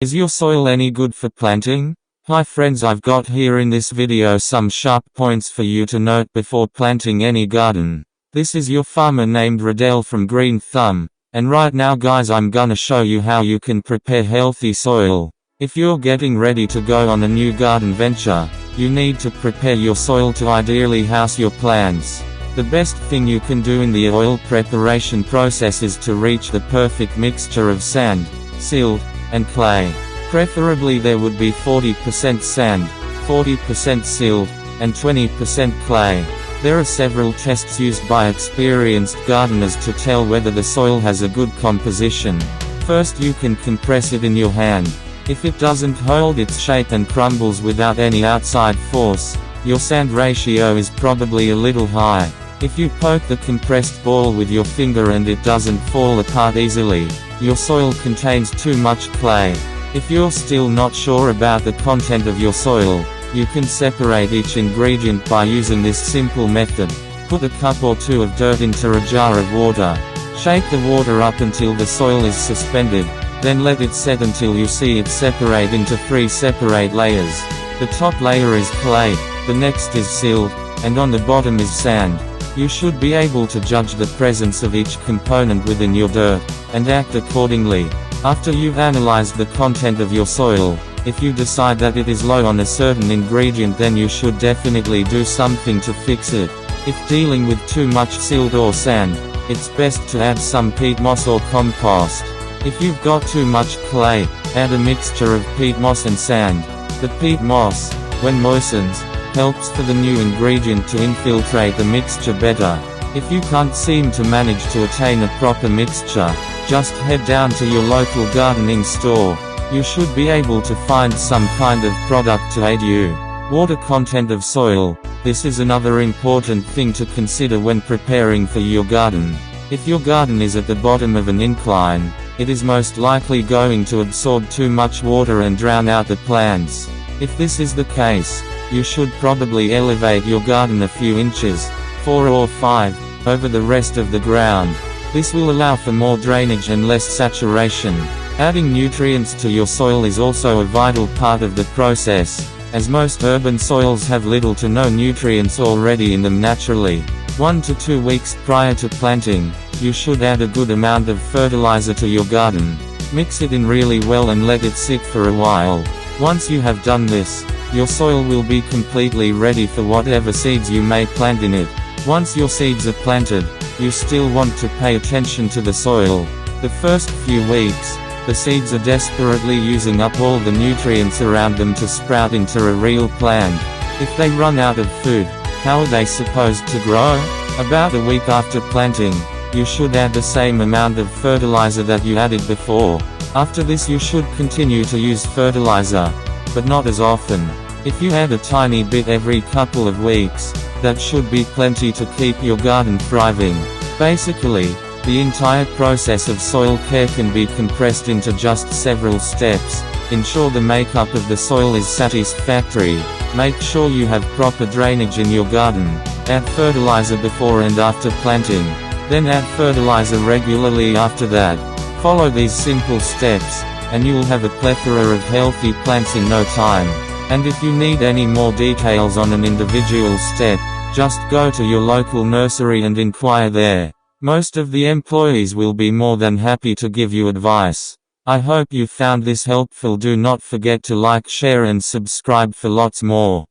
Is your soil any good for planting? Hi friends, I've got here in this video some sharp points for you to note before planting any garden. This is your farmer named Riddell from Green Thumb, and right now guys I'm gonna show you how you can prepare healthy soil. If you're getting ready to go on a new garden venture, you need to prepare your soil to ideally house your plants. The best thing you can do in the oil preparation process is to reach the perfect mixture of sand, silt, and clay. Preferably there would be 40% sand, 40% silt, and 20% clay. There are several tests used by experienced gardeners to tell whether the soil has a good composition. First you can compress it in your hand. If it doesn't hold its shape and crumbles without any outside force, your sand ratio is probably a little high. If you poke the compressed ball with your finger and it doesn't fall apart easily, your soil contains too much clay. If you're still not sure about the content of your soil, you can separate each ingredient by using this simple method. Put a cup or two of dirt into a jar of water. Shake the water up until the soil is suspended, then let it set until you see it separate into 3 separate layers. The top layer is clay, the next is silt, and on the bottom is sand. You should be able to judge the presence of each component within your dirt, and act accordingly. After you've analyzed the content of your soil, if you decide that it is low on a certain ingredient, then you should definitely do something to fix it. If dealing with too much silt or sand, it's best to add some peat moss or compost. If you've got too much clay, add a mixture of peat moss and sand. The peat moss, when moistens, helps for the new ingredient to infiltrate the mixture better. If you can't seem to manage to attain a proper mixture, just head down to your local gardening store. You should be able to find some kind of product to aid you. Water content of soil. This is another important thing to consider when preparing for your garden. If your garden is at the bottom of an incline, it is most likely going to absorb too much water and drown out the plants. If this is the case, you should probably elevate your garden a few inches, 4 or 5, over the rest of the ground. This will allow for more drainage and less saturation. Adding nutrients to your soil is also a vital part of the process, as most urban soils have little to no nutrients already in them naturally. 1 to 2 weeks prior to planting, you should add a good amount of fertilizer to your garden. Mix it in really well and let it sit for a while. Once you have done this, your soil will be completely ready for whatever seeds you may plant in it. Once your seeds are planted, you still want to pay attention to the soil. The first few weeks, the seeds are desperately using up all the nutrients around them to sprout into a real plant. If they run out of food, how are they supposed to grow? About a week after planting, you should add the same amount of fertilizer that you added before. After this you should continue to use fertilizer, but not as often. If you add a tiny bit every couple of weeks, that should be plenty to keep your garden thriving. Basically, the entire process of soil care can be compressed into just several steps. Ensure the makeup of the soil is satisfactory. Make sure you have proper drainage in your garden. Add fertilizer before and after planting. Then add fertilizer regularly after that. Follow these simple steps, and you'll have a plethora of healthy plants in no time. And if you need any more details on an individual step, just go to your local nursery and inquire there. Most of the employees will be more than happy to give you advice. I hope you found this helpful. Do not forget to like, share and subscribe for lots more.